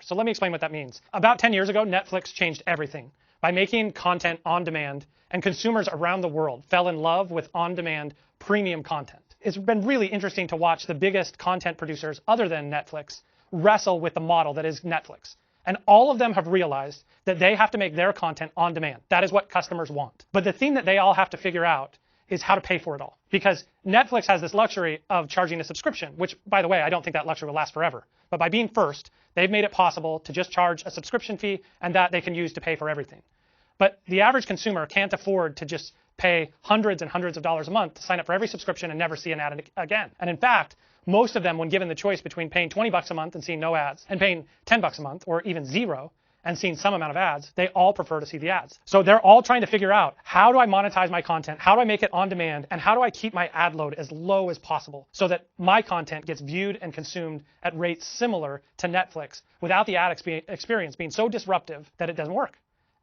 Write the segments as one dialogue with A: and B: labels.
A: So let me explain what that means. About 10 years ago, Netflix changed everything by making content on demand, and consumers around the world fell in love with on-demand premium content. It's been really interesting to watch the biggest content producers other than Netflix wrestle with the model that is Netflix. And all of them have realized that they have to make their content on demand. That is what customers want. But the thing that they all have to figure out is how to pay for it all. Because Netflix has this luxury of charging a subscription, which, by the way, I don't think that luxury will last forever. But by being first, they've made it possible to just charge a subscription fee, and that they can use to pay for everything. But the average consumer can't afford to just pay hundreds and hundreds of dollars a month to sign up for every subscription and never see an ad again. And in fact, most of them, when given the choice between paying 20 bucks a month and seeing no ads, and paying 10 bucks a month, or even zero, and seeing some amount of ads, they all prefer to see the ads. So they're all trying to figure out, how do I monetize my content? How do I make it on demand? And how do I keep my ad load as low as possible so that my content gets viewed and consumed at rates similar to Netflix without the ad experience being so disruptive that it doesn't work?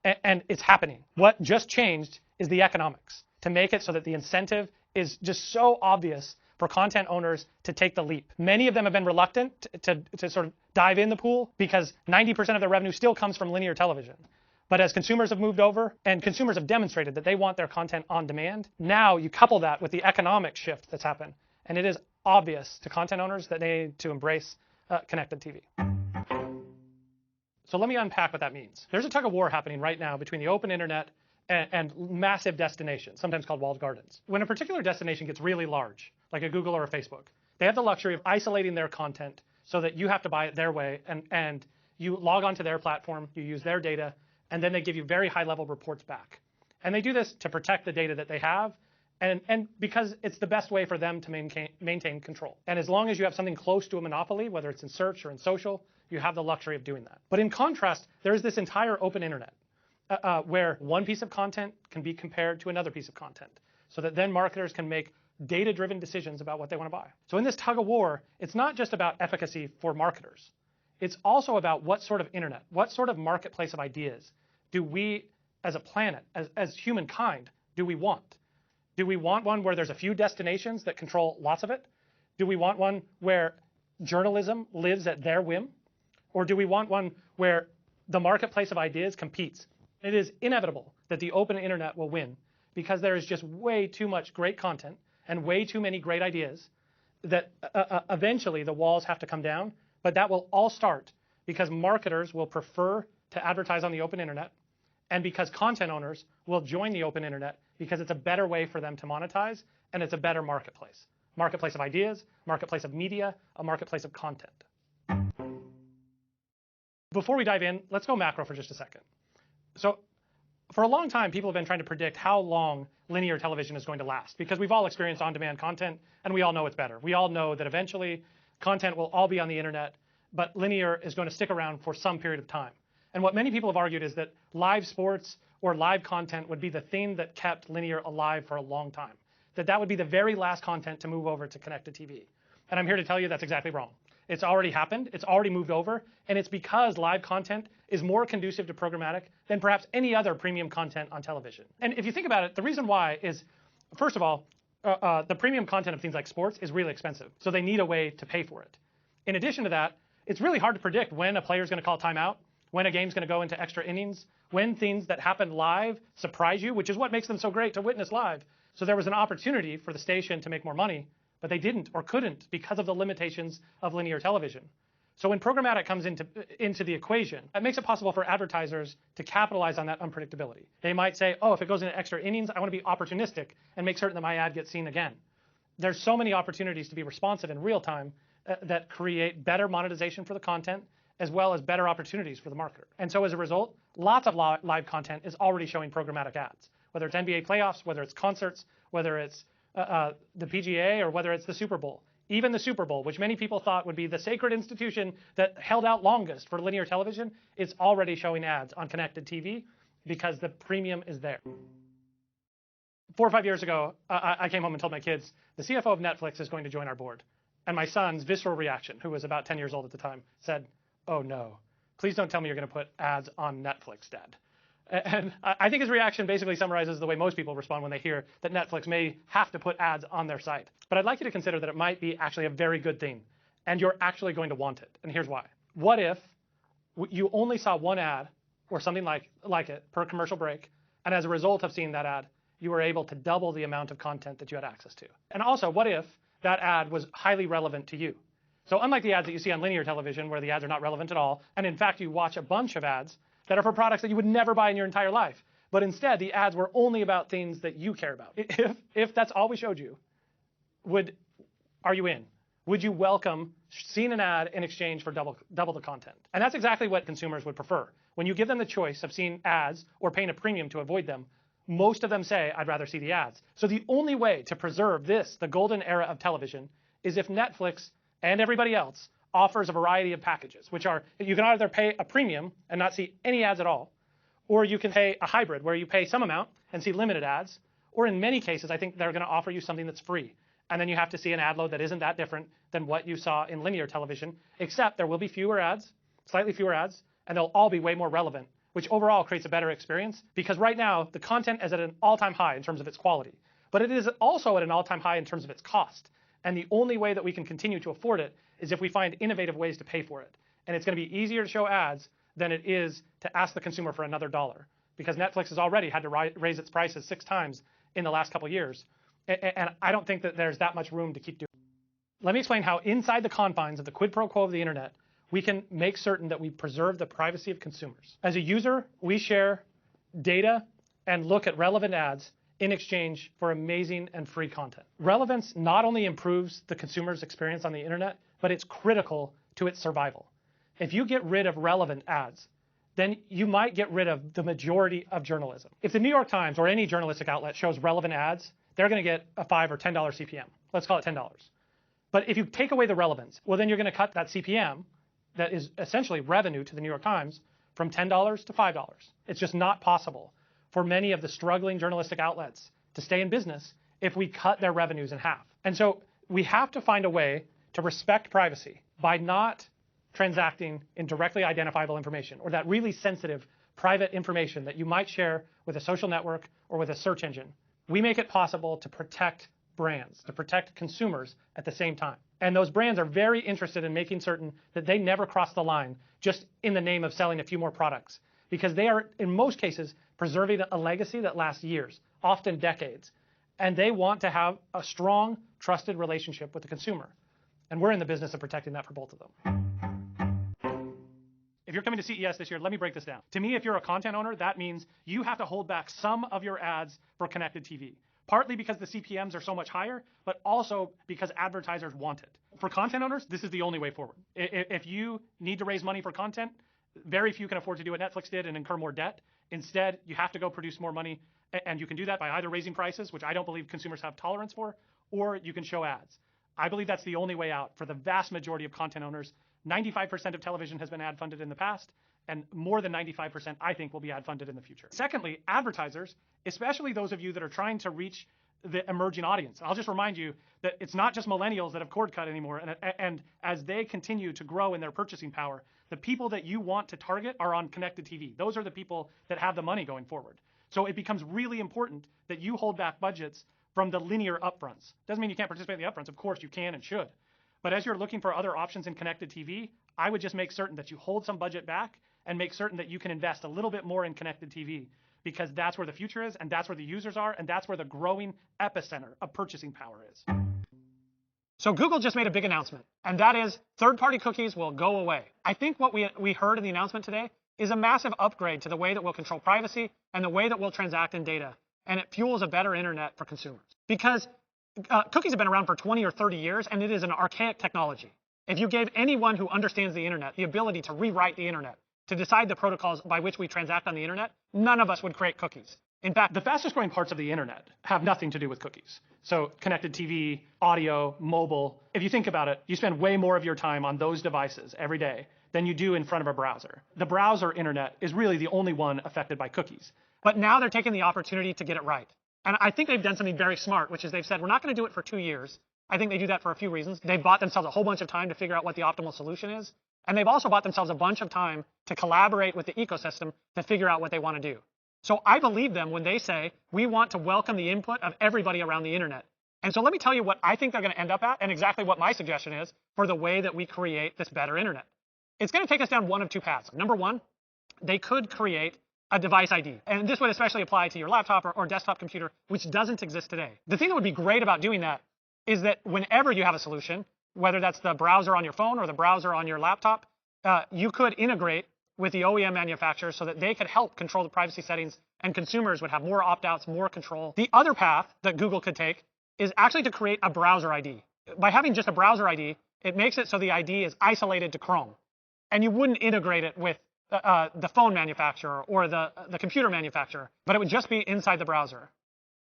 A: And it's happening. What just changed is the economics to make it so that the incentive is just so obvious for content owners to take the leap. Many of them have been reluctant to sort of dive in the pool because 90% of their revenue still comes from linear television. But as consumers have moved over and consumers have demonstrated that they want their content on demand, now you couple that with the economic shift that's happened. And it is obvious to content owners that they need to embrace connected TV. So let me unpack what that means. There's a tug of war happening right now between the open internet and massive destinations, sometimes called walled gardens. When a particular destination gets really large, like a Google or a Facebook, they have the luxury of isolating their content so that you have to buy it their way, and you log onto their platform, you use their data, and then they give you very high-level reports back. And they do this to protect the data that they have, and because it's the best way for them to maintain control. And as long as you have something close to a monopoly, whether it's in search or in social, you have the luxury of doing that. But in contrast, there is this entire open internet where one piece of content can be compared to another piece of content, so that then marketers can make data-driven decisions about what they want to buy. So in this tug of war, it's not just about efficacy for marketers. It's also about what sort of internet, what sort of marketplace of ideas do we, as a planet, as humankind, do we want? Do we want one where there's a few destinations that control lots of it? Do we want one where journalism lives at their whim? Or do we want one where the marketplace of ideas competes? It is inevitable that the open internet will win because there is just way too much great content and way too many great ideas that eventually the walls have to come down. But that will all start because marketers will prefer to advertise on the open internet, and because content owners will join the open internet because it's a better way for them to monetize, and it's a better marketplace. Marketplace of ideas, marketplace of media, a marketplace of content. Before we dive in, let's go macro for just a second. So for a long time, people have been trying to predict how long linear television is going to last, because we've all experienced on-demand content, and we all know it's better. We all know that eventually content will all be on the internet, but linear is going to stick around for some period of time. And what many people have argued is that live sports or live content would be the thing that kept linear alive for a long time, that would be the very last content to move over to connected TV. And I'm here to tell you that's exactly wrong. It's already happened, it's already moved over, and it's because live content is more conducive to programmatic than perhaps any other premium content on television. And if you think about it, the reason why is, first of all, the premium content of things like sports is really expensive, so they need a way to pay for it. In addition to that, it's really hard to predict when a player is going to call timeout, when a game's going to go into extra innings, when things that happen live surprise you, which is what makes them so great to witness live. So there was an opportunity for the station to make more money, but they didn't or couldn't because of the limitations of linear television. So when programmatic comes into the equation, it makes it possible for advertisers to capitalize on that unpredictability. They might say, oh, if it goes into extra innings, I want to be opportunistic and make certain that my ad gets seen again. There's so many opportunities to be responsive in real time that create better monetization for the content, as well as better opportunities for the marketer. And so as a result, lots of live content is already showing programmatic ads, whether it's NBA playoffs, whether it's concerts, whether it's the PGA, or whether it's the Super Bowl. Even the Super Bowl, which many people thought would be the sacred institution that held out longest for linear television, is already showing ads on connected TV because the premium is there. 4 or 5 years ago, I came home and told my kids, the CFO of Netflix is going to join our board. And my son's visceral reaction, who was about 10 years old at the time, said, oh no, please don't tell me you're going to put ads on Netflix, Dad. And I think his reaction basically summarizes the way most people respond when they hear that Netflix may have to put ads on their site. But I'd like you to consider that it might be actually a very good thing. and you're actually going to want it. And here's why. What if you only saw one ad or something like it per commercial break, and as a result of seeing that ad, you were able to double the amount of content that you had access to? And also, what if that ad was highly relevant to you? So unlike the ads that you see on linear television where the ads are not relevant at all, and in fact you watch a bunch of ads that are for products that you would never buy in your entire life, but instead the ads were only about things that you care about. If that's all we showed you, are you in? Would you welcome seeing an ad in exchange for double the content? And that's exactly what consumers would prefer. When you give them the choice of seeing ads or paying a premium to avoid them, most of them say, I'd rather see the ads. So the only way to preserve this, the golden era of television, is if Netflix and everybody else offers a variety of packages, which are, you can either pay a premium and not see any ads at all, or you can pay a hybrid where you pay some amount and see limited ads, or in many cases, I think they're going to offer you something that's free. And then you have to see an ad load that isn't that different than what you saw in linear television, except there will be fewer ads, slightly fewer ads, and they'll all be way more relevant, which overall creates a better experience. Because right now, the content is at an all-time high in terms of its quality, but it is also at an all-time high in terms of its cost. And the only way that we can continue to afford it is if we find innovative ways to pay for it. And it's going to be easier to show ads than it is to ask the consumer for another dollar, because Netflix has already had to raise its prices 6 times in the last couple of years. And I don't think that there's that much room to keep doing. Let me explain how inside the confines of the quid pro quo of the internet, we can make certain that we preserve the privacy of consumers. As a user, we share data and look at relevant ads in exchange for amazing and free content. Relevance not only improves the consumer's experience on the internet, but it's critical to its survival. If you get rid of relevant ads, then you might get rid of the majority of journalism. If the New York Times or any journalistic outlet shows relevant ads, they're going to get a $5 or $10 CPM. Let's call it $10. But if you take away the relevance, well, then you're going to cut that CPM that is essentially revenue to the New York Times from $10 to $5. It's just not possible for many of the struggling journalistic outlets to stay in business if we cut their revenues in half. And so we have to find a way to respect privacy by not transacting in directly identifiable information, or that really sensitive private information that you might share with a social network or with a search engine. We make it possible to protect brands, to protect consumers at the same time. And those brands are very interested in making certain that they never cross the line just in the name of selling a few more products, because they are, in most cases, preserving a legacy that lasts years, often decades. And they want to have a strong, trusted relationship with the consumer. And we're in the business of protecting that for both of them. If you're coming to CES this year, let me break this down. To me, if you're a content owner, that means you have to hold back some of your ads for connected TV. Partly because the CPMs are so much higher, but also because advertisers want it. For content owners, this is the only way forward. If you need to raise money for content, very few can afford to do what Netflix did and incur more debt. Instead, you have to go produce more money, and you can do that by either raising prices, which I don't believe consumers have tolerance for, or you can show ads. I believe that's the only way out for the vast majority of content owners. 95% of television has been ad funded in the past, and more than 95% I think will be ad funded in the future. Secondly, advertisers, especially those of you that are trying to reach the emerging audience. I'll just remind you that it's not just millennials that have cord cut anymore, and as they continue to grow in their purchasing power, the people that you want to target are on connected TV. Those are the people that have the money going forward. So it becomes really important that you hold back budgets from the linear upfronts. Doesn't mean you can't participate in the upfronts. Of course you can and should. But as you're looking for other options in connected TV, I would just make certain that you hold some budget back and make certain that you can invest a little bit more in connected TV, because that's where the future is, and that's where the users are, and that's where the growing epicenter of purchasing power is. So Google just made a big announcement, and that is third-party cookies will go away. I think what we heard in the announcement today is a massive upgrade to the way that we'll control privacy and the way that we'll transact in data, and it fuels a better internet for consumers. Because cookies have been around for 20 or 30 years, and it is an archaic technology. If you gave anyone who understands the internet the ability to rewrite the internet, to decide the protocols by which we transact on the internet, none of us would create cookies. In fact, the fastest growing parts of the internet have nothing to do with cookies. So connected TV, audio, mobile. If you think about it, you spend way more of your time on those devices every day than you do in front of a browser. The browser internet is really the only one affected by cookies. But now they're taking the opportunity to get it right. And I think they've done something very smart, which is they've said, we're not going to do it for 2 years. I think they do that for a few reasons. They've bought themselves a whole bunch of time to figure out what the optimal solution is. And they've also bought themselves a bunch of time to collaborate with the ecosystem to figure out what they want to do. So I believe them when they say, we want to welcome the input of everybody around the internet. And so let me tell you what I think they're going to end up at and exactly what my suggestion is for the way that we create this better internet. It's going to take us down one of two paths. Number one, they could create a device ID. And this would especially apply to your laptop or desktop computer, which doesn't exist today. The thing that would be great about doing that is that whenever you have a solution, whether that's the browser on your phone or the browser on your laptop, you could integrate with the OEM manufacturers so that they could help control the privacy settings and consumers would have more opt-outs, more control. The other path that Google could take is actually to create a browser ID. By having just a browser ID, it makes it so the ID is isolated to Chrome. And you wouldn't integrate it with the phone manufacturer or the computer manufacturer, but it would just be inside the browser.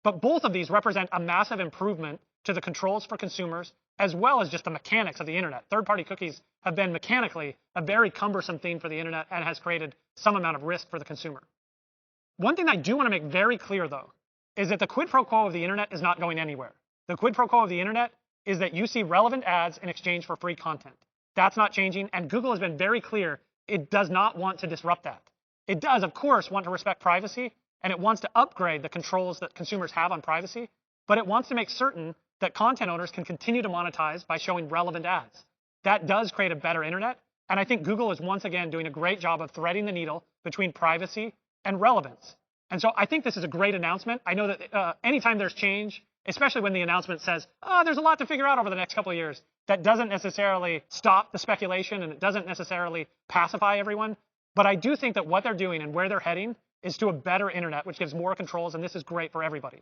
A: But both of these represent a massive improvement to the controls for consumers, as well as just the mechanics of the internet. Third-party cookies have been mechanically a very cumbersome thing for the internet and has created some amount of risk for the consumer. One thing I do want to make very clear, though, is that the quid pro quo of the internet is not going anywhere. The quid pro quo of the internet is that you see relevant ads in exchange for free content. That's not changing, and Google has been very clear it does not want to disrupt that. It does, of course, want to respect privacy, and it wants to upgrade the controls that consumers have on privacy, but it wants to make certain that content owners can continue to monetize by showing relevant ads. That does create a better internet, and I think Google is once again doing a great job of threading the needle between privacy and relevance. And so I think this is a great announcement. I know that anytime there's change, especially when the announcement says, oh, there's a lot to figure out over the next couple of years, that doesn't necessarily stop the speculation and it doesn't necessarily pacify everyone. But I do think that what they're doing and where they're heading is to a better internet, which gives more controls, and this is great for everybody.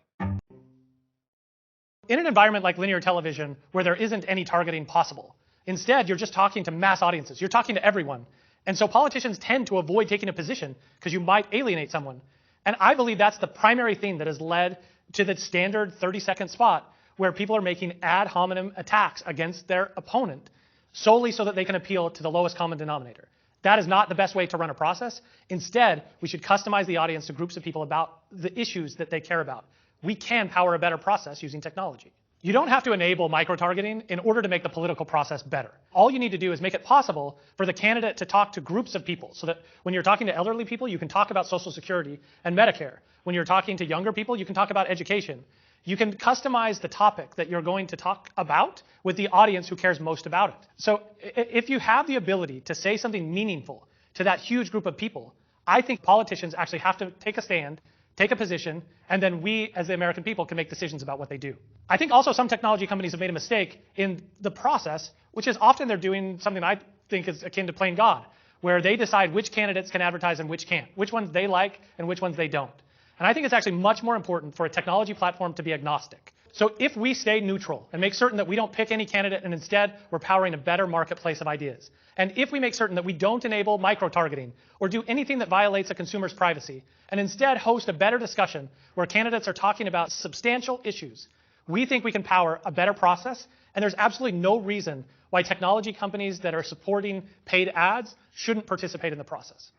A: In an environment like linear television, where there isn't any targeting possible, instead, you're just talking to mass audiences. You're talking to everyone. And so politicians tend to avoid taking a position because you might alienate someone. And I believe that's the primary thing that has led to the standard 30-second spot where people are making ad hominem attacks against their opponent solely so that they can appeal to the lowest common denominator. That is not the best way to run a process. Instead, we should customize the audience to groups of people about the issues that they care about. We can power a better process using technology. You don't have to enable micro-targeting in order to make the political process better. All you need to do is make it possible for the candidate to talk to groups of people so that when you're talking to elderly people, you can talk about Social Security and Medicare. When you're talking to younger people, you can talk about education. You can customize the topic that you're going to talk about with the audience who cares most about it. So if you have the ability to say something meaningful to that huge group of people, I think politicians actually have to take a stand, take a position, and then we, as the American people, can make decisions about what they do. I think also some technology companies have made a mistake in the process, which is often they're doing something I think is akin to playing God, where they decide which candidates can advertise and which can't, which ones they like and which ones they don't. And I think it's actually much more important for a technology platform to be agnostic. So if we stay neutral and make certain that we don't pick any candidate and instead we're powering a better marketplace of ideas, and if we make certain that we don't enable micro-targeting or do anything that violates a consumer's privacy, and instead host a better discussion where candidates are talking about substantial issues, we think we can power a better process, and there's absolutely no reason why technology companies that are supporting paid ads shouldn't participate in the process.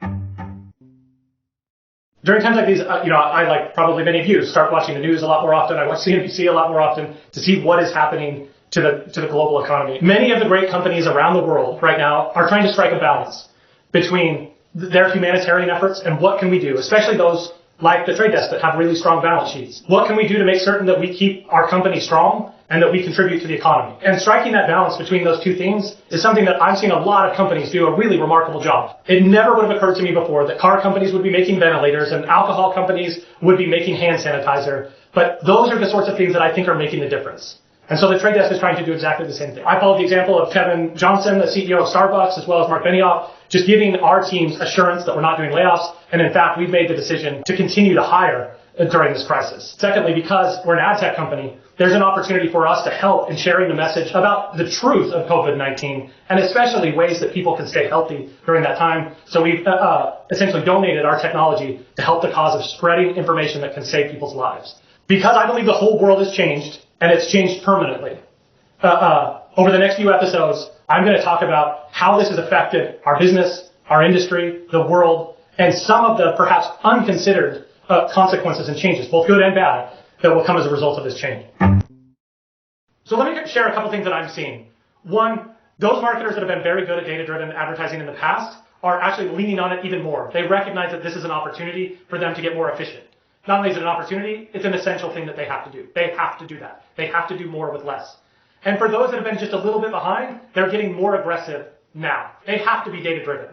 A: During times like these, I, like probably many of you, start watching the news a lot more often. I watch CNBC a lot more often to see what is happening to the global economy. Many of the great companies around the world right now are trying to strike a balance between their humanitarian efforts and what can we do, especially those like the Trade Desk that have really strong balance sheets. What can we do to make certain that we keep our company strong and that we contribute to the economy? And striking that balance between those two things is something that I've seen a lot of companies do a really remarkable job. It never would have occurred to me before that car companies would be making ventilators and alcohol companies would be making hand sanitizer. But those are the sorts of things that I think are making the difference. And so the Trade Desk is trying to do exactly the same thing. I followed the example of Kevin Johnson, the CEO of Starbucks, as well as Mark Benioff, just giving our teams assurance that we're not doing layoffs. And in fact, we've made the decision to continue to hire during this crisis. Secondly, because we're an ad tech company, there's an opportunity for us to help in sharing the message about the truth of COVID-19 and especially ways that people can stay healthy during that time. So we've essentially donated our technology to help the cause of spreading information that can save people's lives. Because I believe the whole world has changed, and it's changed permanently. Over the next few episodes, I'm going to talk about how this has affected our business, our industry, the world, and some of the perhaps unconsidered consequences and changes, both good and bad, that will come as a result of this change. So let me share a couple things that I'm seeing. One, those marketers that have been very good at data-driven advertising in the past are actually leaning on it even more. They recognize that this is an opportunity for them to get more efficient. not only is it an opportunity, it's an essential thing that they have to do. They have to do that. They have to do more with less. And for those that have been just a little bit behind, they're getting more aggressive now. They have to be data-driven.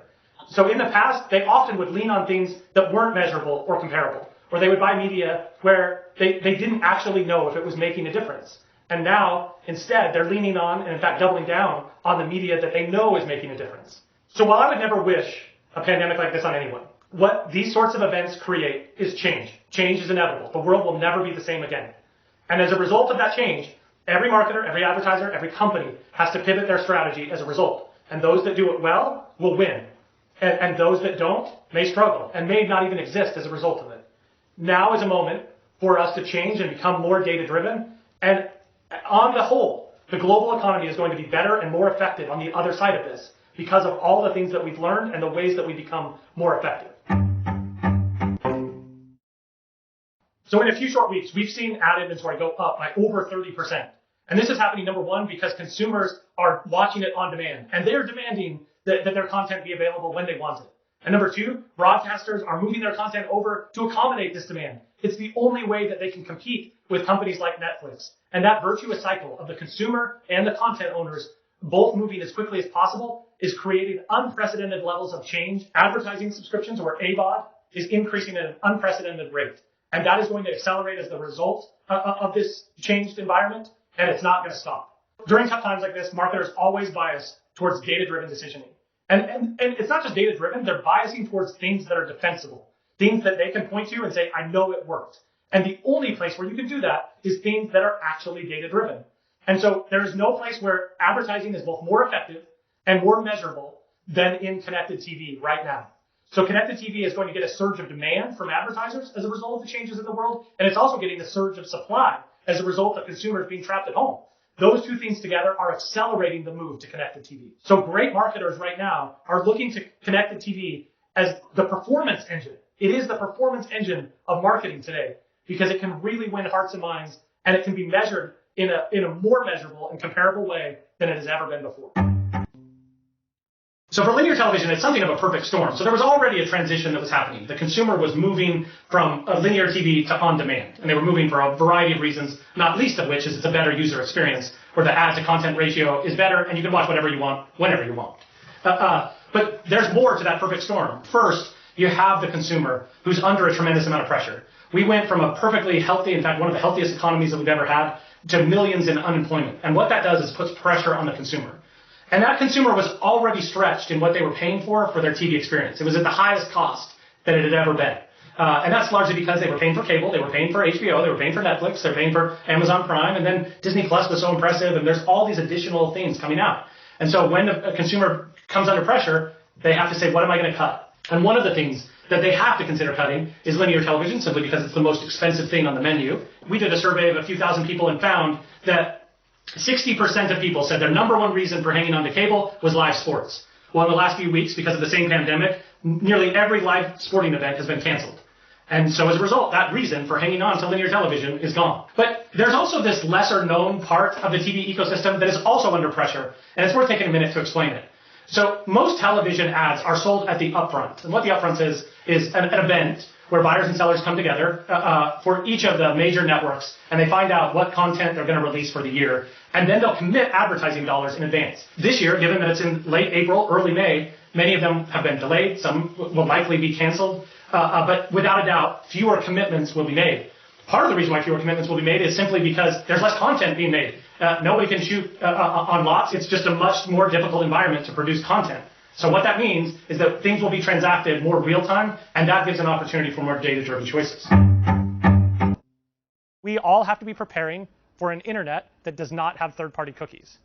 A: So in the past, they often would lean on things that weren't measurable or comparable, or they would buy media where they didn't actually know if it was making a difference. And now, instead, they're leaning on, and in fact doubling down, on the media that they know is making a difference. So while I would never wish a pandemic like this on anyone, what these sorts of events create is change. Change is inevitable. The world will never be the same again. And as a result of that change, every marketer, every advertiser, every company has to pivot their strategy as a result. And those that do it well will win. And those that don't may struggle and may not even exist as a result of it. Now is a moment for us to change and become more data-driven. And on the whole, the global economy is going to be better and more effective on the other side of this because of all the things that we've learned and the ways that we become more effective. So in a few short weeks, we've seen ad inventory go up by over 30%. And this is happening, number one, because consumers are watching it on demand, and they're demanding that their content be available when they want it. And number two, broadcasters are moving their content over to accommodate this demand. It's the only way that they can compete with companies like Netflix. And that virtuous cycle of the consumer and the content owners both moving as quickly as possible is creating unprecedented levels of change. Advertising subscriptions, or AVOD, is increasing at an unprecedented rate. And that is going to accelerate as the result of this changed environment, and it's not going to stop. During tough times like this, marketers always bias towards data-driven decisioning. And it's not just data-driven, they're biasing towards things that are defensible, things that they can point to and say, I know it worked. And the only place where you can do that is things that are actually data-driven. And so there is no place where advertising is both more effective and more measurable than in connected TV right now. So connected TV is going to get a surge of demand from advertisers as a result of the changes in the world, and it's also getting a surge of supply as a result of consumers being trapped at home. Those two things together are accelerating the move to connected TV. So great marketers right now are looking to connected TV as the performance engine. It is the performance engine of marketing today because it can really win hearts and minds, and it can be measured in a more measurable and comparable way than it has ever been before. So for linear television, it's something of a perfect storm. So there was already a transition that was happening. The consumer was moving from linear TV to on-demand, and they were moving for a variety of reasons, not least of which is it's a better user experience, where the ad-to-content ratio is better, and you can watch whatever you want, whenever you want. But there's more to that perfect storm. First, you have the consumer who's under a tremendous amount of pressure. We went from a perfectly healthy, in fact, one of the healthiest economies that we've ever had, to millions in unemployment. And what that does is puts pressure on the consumer. And that consumer was already stretched in what they were paying for their TV experience. It was at the highest cost that it had ever been. And that's largely because they were paying for cable, they were paying for HBO, they were paying for Netflix, they were paying for Amazon Prime, and then Disney Plus was so impressive, and there's all these additional things coming out. And so when a consumer comes under pressure, they have to say, what am I going to cut? And one of the things that they have to consider cutting is linear television, simply because it's the most expensive thing on the menu. We did a survey of a few thousand people and found that 60% of people said their number one reason for hanging on to cable was live sports. Well, in the last few weeks, because of the same pandemic, nearly every live sporting event has been canceled. And so as a result, that reason for hanging on to linear television is gone. But there's also this lesser known part of the TV ecosystem that is also under pressure, and it's worth taking a minute to explain it. So most television ads are sold at the upfront. And what the upfront is an event where buyers and sellers come together for each of the major networks, and they find out what content they're going to release for the year, and then they'll commit advertising dollars in advance. This year, given that it's in late April, early May, many of them have been delayed. Some will likely be canceled, but without a doubt, fewer commitments will be made. Part of the reason why fewer commitments will be made is simply because there's less content being made. Nobody can shoot on lots. It's just a much more difficult environment to produce content. So what that means is that things will be transacted more real time, and that gives an opportunity for more data-driven choices. We all have to be preparing for an internet that does not have third-party cookies.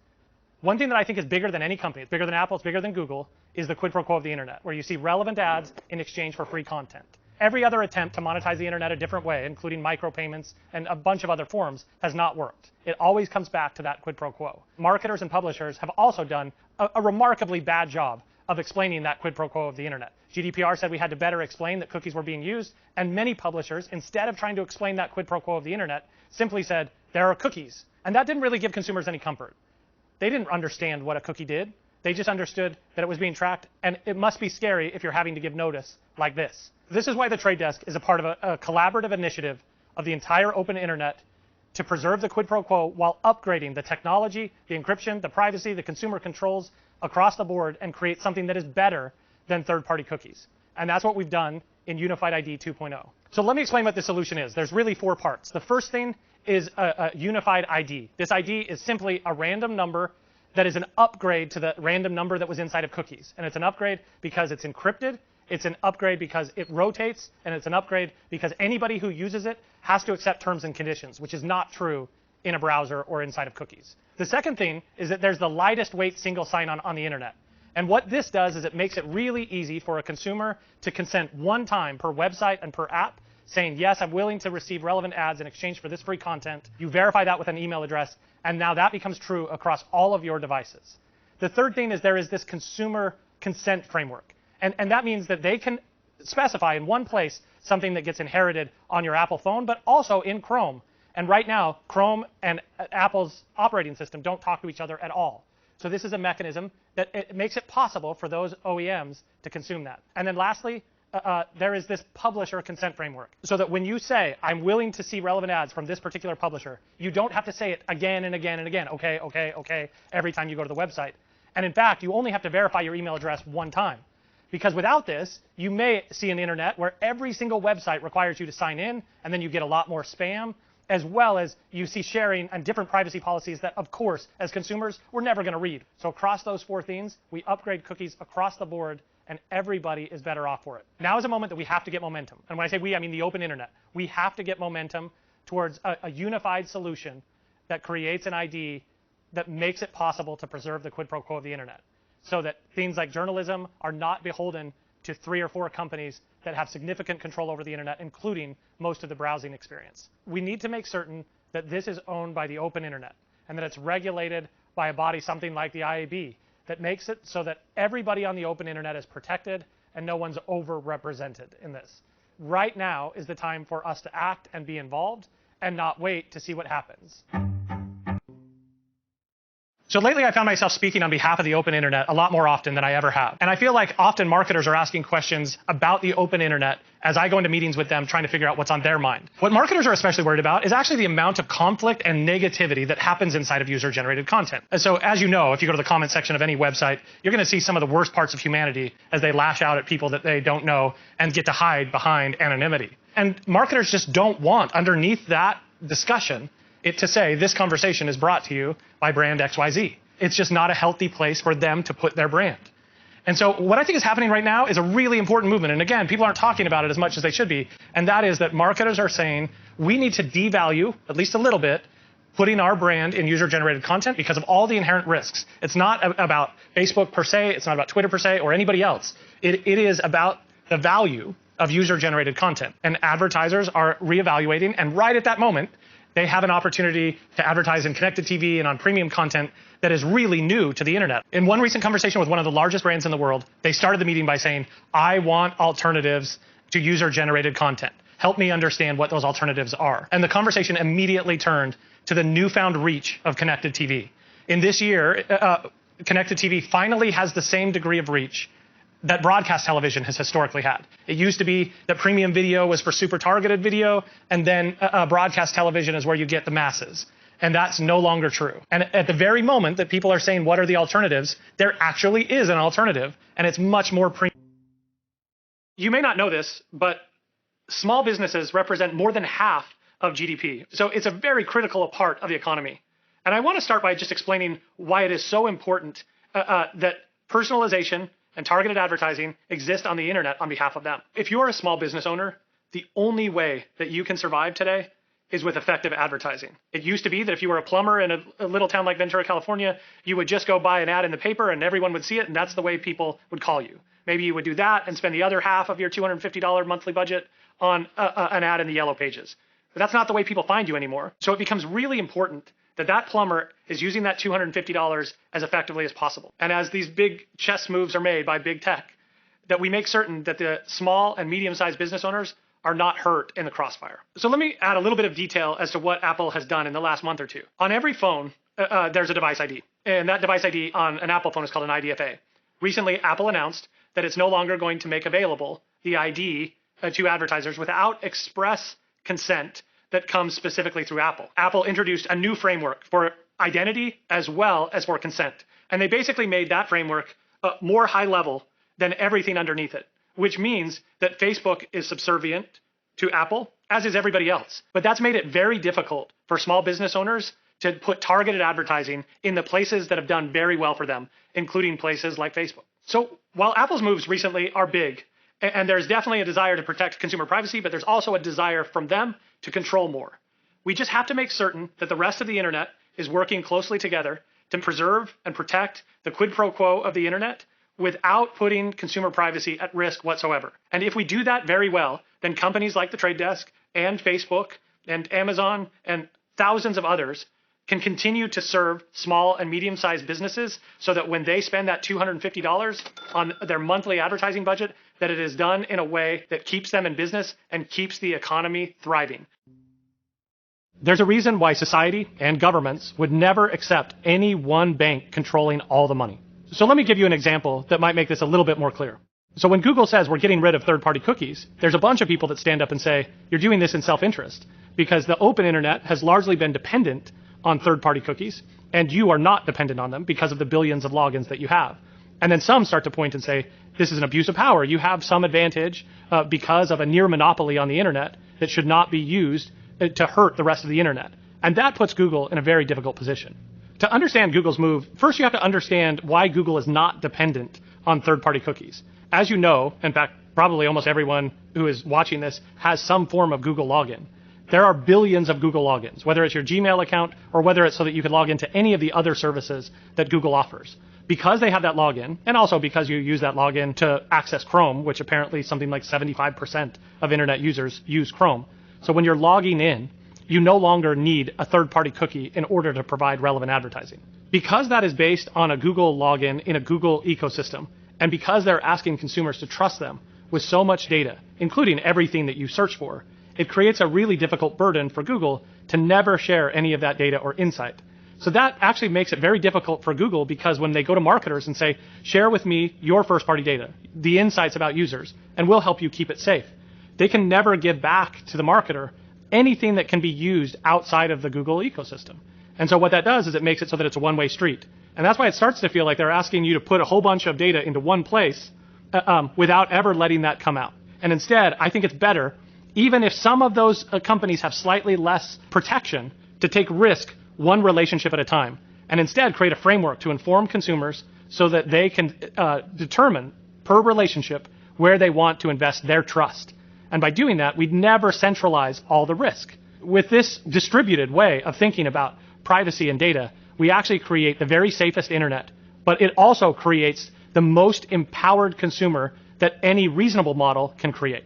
A: One thing that I think is bigger than any company, it's bigger than Apple, it's bigger than Google, is the quid pro quo of the internet, where you see relevant ads in exchange for free content. Every other attempt to monetize the internet a different way, including micropayments and a bunch of other forms, has not worked. It always comes back to that quid pro quo. Marketers and publishers have also done a remarkably bad job of explaining that quid pro quo of the internet. GDPR said we had to better explain that cookies were being used, and many publishers, instead of trying to explain that quid pro quo of the internet, simply said, there are cookies. And that didn't really give consumers any comfort. They didn't understand what a cookie did. They just understood that it was being tracked, and it must be scary if you're having to give notice like this. This is why the Trade Desk is a part of a collaborative initiative of the entire open internet to preserve the quid pro quo while upgrading the technology, the encryption, the privacy, the consumer controls across the board and create something that is better than third-party cookies. And that's what we've done in Unified ID 2.0. So let me explain what the solution is. There's really 4 parts. The first thing is a unified ID. This ID is simply a random number that is an upgrade to the random number that was inside of cookies. And it's an upgrade because it's encrypted, it's an upgrade because it rotates, and it's an upgrade because anybody who uses it has to accept terms and conditions, which is not true in a browser or inside of cookies. The second thing is that there's the lightest weight single sign-on on the internet. And what this does is it makes it really easy for a consumer to consent one time per website and per app, saying, yes, I'm willing to receive relevant ads in exchange for this free content. You verify that with an email address, and now that becomes true across all of your devices. The third thing is there is this consumer consent framework. And that means that they can specify in one place something that gets inherited on your Apple phone, but also in Chrome. And right now, Chrome and Apple's operating system don't talk to each other at all. So this is a mechanism that it makes it possible for those OEMs to consume that. And then lastly, there is this publisher consent framework, so that when you say, I'm willing to see relevant ads from this particular publisher, you don't have to say it again and again and again, okay, okay, okay, every time you go to the website. And in fact, you only have to verify your email address one time. Because without this, you may see an internet where every single website requires you to sign in, and then you get a lot more spam, as well as you see sharing and different privacy policies that, of course, as consumers, we're never going to read. So across those 4 things, we upgrade cookies across the board, and everybody is better off for it. Now is a moment that we have to get momentum. And when I say we, I mean the open internet. We have to get momentum towards a unified solution that creates an ID that makes it possible to preserve the quid pro quo of the internet, so that things like journalism are not beholden to 3 or 4 companies that have significant control over the internet, including most of the browsing experience. We need to make certain that this is owned by the open internet and that it's regulated by a body, something like the IAB, that makes it so that everybody on the open internet is protected and no one's overrepresented in this. Right now is the time for us to act and be involved and not wait to see what happens. So lately, I found myself speaking on behalf of the open internet a lot more often than I ever have. And I feel like often marketers are asking questions about the open internet as I go into meetings with them trying to figure out what's on their mind. What marketers are especially worried about is actually the amount of conflict and negativity that happens inside of user-generated content. And so as you know, if you go to the comment section of any website, you're going to see some of the worst parts of humanity as they lash out at people that they don't know and get to hide behind anonymity. And marketers just don't want, underneath that discussion, it to say this conversation is brought to you by brand XYZ. It's just not a healthy place for them to put their brand. And so what I think is happening right now is a really important movement. And again, people aren't talking about it as much as they should be. And that is that marketers are saying we need to devalue, at least a little bit, putting our brand in user-generated content because of all the inherent risks. It's not about Facebook per se. It's not about Twitter per se or anybody else. It is about the value of user-generated content. And advertisers are reevaluating. And right at that moment, they have an opportunity to advertise in connected TV and on premium content that is really new to the internet. In one recent conversation with one of the largest brands in the world, they started the meeting by saying, I want alternatives to user-generated content. Help me understand what those alternatives are. And the conversation immediately turned to the newfound reach of connected TV. In this year, connected TV finally has the same degree of reach that broadcast television has historically had. It used to be that premium video was for super targeted video, and then broadcast television is where you get the masses. And that's no longer true. And at the very moment that people are saying, what are the alternatives? There actually is an alternative, and it's much more premium. You may not know this, but small businesses represent more than half of GDP. So it's a very critical part of the economy. And I want to start by just explaining why it is so important that personalization and targeted advertising exist on the internet on behalf of them. If you're a small business owner, the only way that you can survive today is with effective advertising. It used to be that if you were a plumber in a little town like Ventura, California, you would just go buy an ad in the paper and everyone would see it, and that's the way people would call you. Maybe you would do that and spend the other half of your $250 monthly budget on an ad in the yellow pages. But that's not the way people find you anymore. So it becomes really important that that plumber is using that $250 as effectively as possible. And as these big chess moves are made by big tech, that we make certain that the small and medium-sized business owners are not hurt in the crossfire. So let me add a little bit of detail as to what Apple has done in the last month or two. On every phone, there's a device ID. And that device ID on an Apple phone is called an IDFA. Recently, Apple announced that it's no longer going to make available the ID to advertisers without express consent that comes specifically through Apple. Apple introduced a new framework for identity as well as for consent. And they basically made that framework more high level than everything underneath it, which means that Facebook is subservient to Apple, as is everybody else. But that's made it very difficult for small business owners to put targeted advertising in the places that have done very well for them, including places like Facebook. So while Apple's moves recently are big, and there's definitely a desire to protect consumer privacy, but there's also a desire from them to control more. We just have to make certain that the rest of the internet is working closely together to preserve and protect the quid pro quo of the internet without putting consumer privacy at risk whatsoever. And if we do that very well, then companies like the Trade Desk and Facebook and Amazon and thousands of others can continue to serve small and medium-sized businesses so that when they spend that $250 on their monthly advertising budget, that it is done in a way that keeps them in business and keeps the economy thriving. There's a reason why society and governments would never accept any one bank controlling all the money. So let me give you an example that might make this a little bit more clear. So when Google says we're getting rid of third-party cookies, there's a bunch of people that stand up and say, you're doing this in self-interest because the open internet has largely been dependent on third-party cookies, and you are not dependent on them because of the billions of logins that you have. And then some start to point and say, this is an abuse of power. You have some advantage because of a near monopoly on the internet that should not be used to hurt the rest of the internet. And that puts Google in a very difficult position. To understand Google's move, first you have to understand why Google is not dependent on third-party cookies. As you know, in fact, probably almost everyone who is watching this has some form of Google login. There are billions of Google logins, whether it's your Gmail account or whether it's so that you can log into any of the other services that Google offers. Because they have that login, and also because you use that login to access Chrome, which apparently something like 75% of internet users use Chrome. So when you're logging in, you no longer need a third-party cookie in order to provide relevant advertising. Because that is based on a Google login in a Google ecosystem, and because they're asking consumers to trust them with so much data, including everything that you search for, it creates a really difficult burden for Google to never share any of that data or insight. So that actually makes it very difficult for Google because when they go to marketers and say, share with me your first-party data, the insights about users, and we'll help you keep it safe, they can never give back to the marketer anything that can be used outside of the Google ecosystem. And so what that does is it makes it so that it's a one-way street. And that's why it starts to feel like they're asking you to put a whole bunch of data into one place without ever letting that come out. And instead, I think it's better, even if some of those companies have slightly less protection, to take risk one relationship at a time, and instead create a framework to inform consumers so that they can determine per relationship where they want to invest their trust. And by doing that, we'd never centralize all the risk. With this distributed way of thinking about privacy and data, we actually create the very safest internet, but it also creates the most empowered consumer that any reasonable model can create.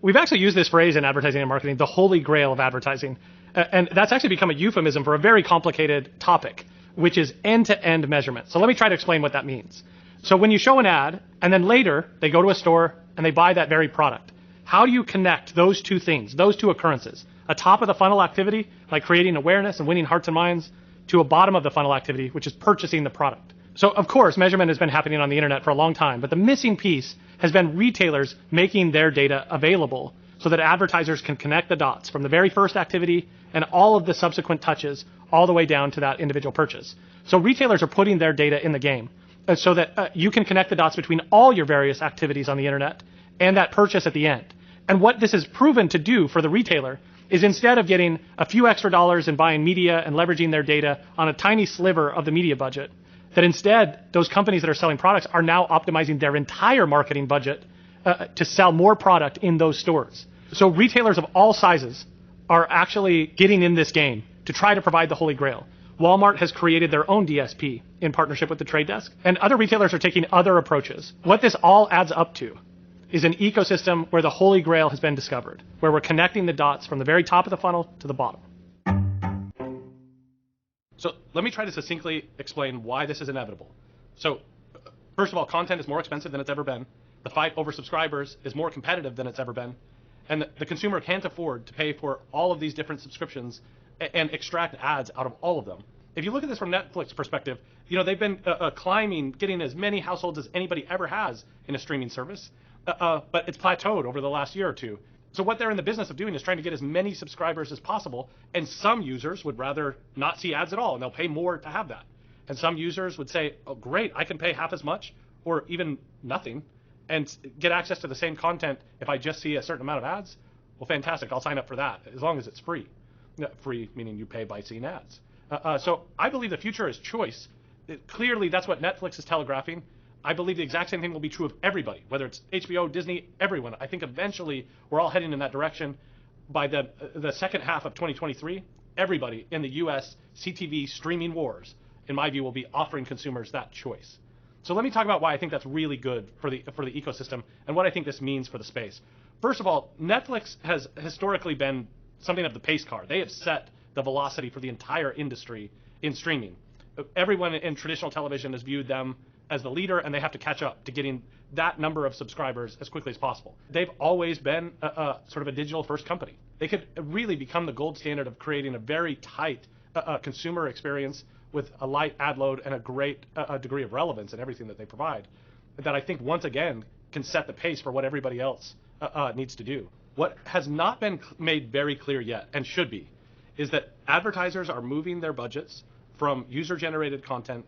A: We've actually used this phrase in advertising and marketing, the holy grail of advertising. And that's actually become a euphemism for a very complicated topic, which is end-to-end measurement. So let me try to explain what that means. So when you show an ad, and then later they go to a store and they buy that very product, how do you connect those two things, those two occurrences? A top of the funnel activity, like creating awareness and winning hearts and minds, to a bottom of the funnel activity, which is purchasing the product. So of course, measurement has been happening on the internet for a long time, but the missing piece has been retailers making their data available so that advertisers can connect the dots from the very first activity and all of the subsequent touches all the way down to that individual purchase. So retailers are putting their data in the game so that you can connect the dots between all your various activities on the internet and that purchase at the end. And what this has proven to do for the retailer is instead of getting a few extra dollars and buying media and leveraging their data on a tiny sliver of the media budget, that instead those companies that are selling products are now optimizing their entire marketing budget to sell more product in those stores. So retailers of all sizes are actually getting in this game to try to provide the holy grail. Walmart has created their own DSP in partnership with the Trade Desk, and other retailers are taking other approaches. What this all adds up to is an ecosystem where the holy grail has been discovered, where we're connecting the dots from the very top of the funnel to the bottom. So let me try to succinctly explain why this is inevitable. So first of all, content is more expensive than it's ever been. The fight over subscribers is more competitive than it's ever been. And the consumer can't afford to pay for all of these different subscriptions and extract ads out of all of them.
B: If you look at this from Netflix perspective, they've been climbing, getting as many households as anybody ever has in a streaming service, but it's plateaued over the last year or two. So what they're in the business of doing is trying to get as many subscribers as possible, and some users would rather not see ads at all, and they'll pay more to have that. And some users would say, oh, great, I can pay half as much or even nothing and get access to the same content if I just see a certain amount of ads. Well, fantastic, I'll sign up for that as long as it's free. Free meaning you pay by seeing ads. So I believe the future is choice. Clearly, that's what Netflix is telegraphing. I believe the exact same thing will be true of everybody, whether it's HBO, Disney, everyone. I think eventually we're all heading in that direction. By the second half of 2023, everybody in the US CTV streaming wars, in my view, will be offering consumers that choice. So let me talk about why I think that's really good for the ecosystem and what I think this means for the space. First of all, Netflix has historically been something of the pace car. They have set the velocity for the entire industry in streaming. Everyone in traditional television has viewed them as the leader, and they have to catch up to getting that number of subscribers as quickly as possible. They've always been sort of a digital-first company. They could really become the gold standard of creating a very tight consumer experience with a light ad load and a great degree of relevance in everything that they provide, that I think once again can set the pace for what everybody else needs to do. What has not been made very clear yet, and should be, is that advertisers are moving their budgets from user-generated content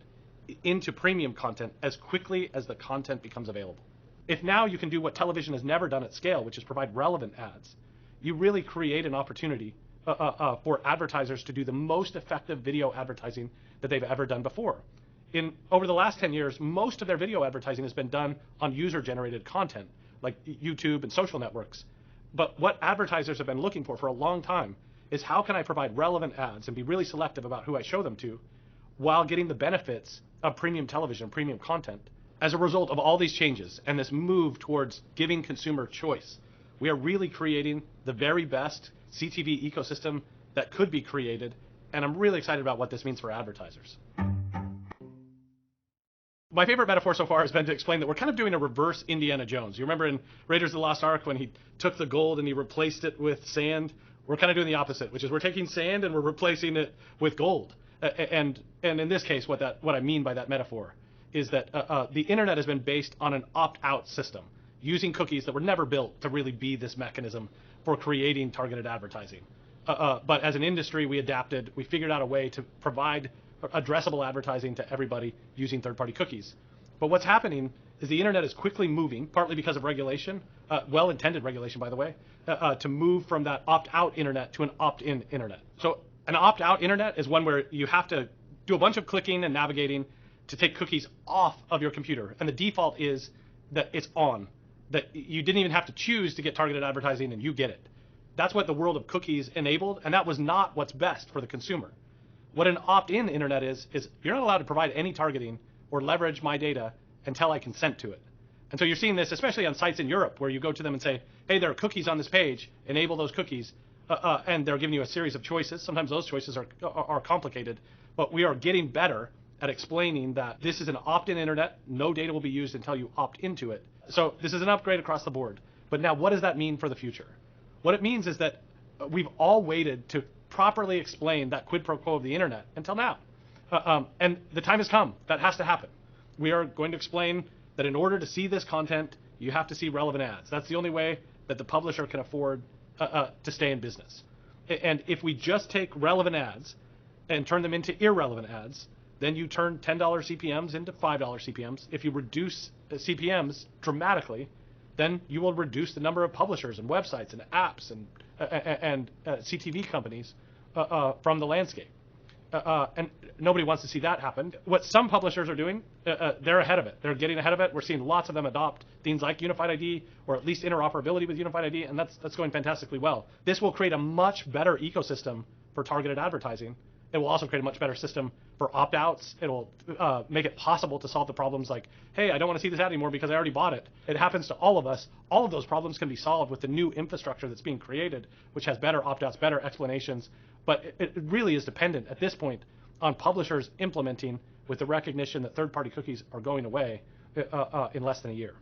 B: into premium content as quickly as the content becomes available. If now you can do what television has never done at scale, which is provide relevant ads, you really create an opportunity for advertisers to do the most effective video advertising that they've ever done before. Over the last 10 years, most of their video advertising has been done on user-generated content, like YouTube and social networks. But what advertisers have been looking for a long time is how can I provide relevant ads and be really selective about who I show them to while getting the benefits of premium television, premium content. As a result of all these changes and this move towards giving consumer choice, we are really creating the very best CTV ecosystem that could be created, and I'm really excited about what this means for advertisers. My favorite metaphor so far has been to explain that we're kind of doing a reverse Indiana Jones. You remember in Raiders of the Lost Ark when he took the gold and he replaced it with sand? We're kind of doing the opposite, which is we're taking sand and we're replacing it with gold. And in this case, what I mean by that metaphor is that the internet has been based on an opt-out system, using cookies that were never built to really be this mechanism for creating targeted advertising. But as an industry, we adapted. We figured out a way to provide addressable advertising to everybody using third-party cookies. But what's happening is the internet is quickly moving, partly because of regulation, well-intended regulation, by the way, to move from that opt-out internet to an opt-in internet. So an opt-out internet is one where you have to do a bunch of clicking and navigating to take cookies off of your computer. And the default is that it's on, that you didn't even have to choose to get targeted advertising and you get it. That's what the world of cookies enabled, and that was not what's best for the consumer. What an opt-in internet is you're not allowed to provide any targeting or leverage my data until I consent to it. And so you're seeing this, especially on sites in Europe, where you go to them and say, hey, there are cookies on this page, enable those cookies, and they're giving you a series of choices. Sometimes those choices are complicated, but we are getting better at explaining that this is an opt-in internet, no data will be used until you opt into it. So this is an upgrade across the board. But now what does that mean for the future? What it means is that we've all waited to properly explain that quid pro quo of the internet until now. And the time has come. That has to happen. We are going to explain that in order to see this content, you have to see relevant ads. That's the only way that the publisher can afford to stay in business. And if we just take relevant ads and turn them into irrelevant ads, then you turn $10 CPMs into $5 CPMs. If you reduce CPMs dramatically, then you will reduce the number of publishers and websites and apps and CTV companies from the landscape. And nobody wants to see that happen. What some publishers are doing, they're ahead of it. They're getting ahead of it. We're seeing lots of them adopt things like Unified ID, or at least interoperability with Unified ID, and that's going fantastically well. This will create a much better ecosystem for targeted advertising. It will also create a much better system for opt-outs. It'll make it possible to solve the problems like, hey, I don't want to see this ad anymore because I already bought it. It happens to all of us. All of those problems can be solved with the new infrastructure that's being created, which has better opt-outs, better explanations. But it really is dependent at this point on publishers implementing with the recognition that third-party cookies are going away in less than a year.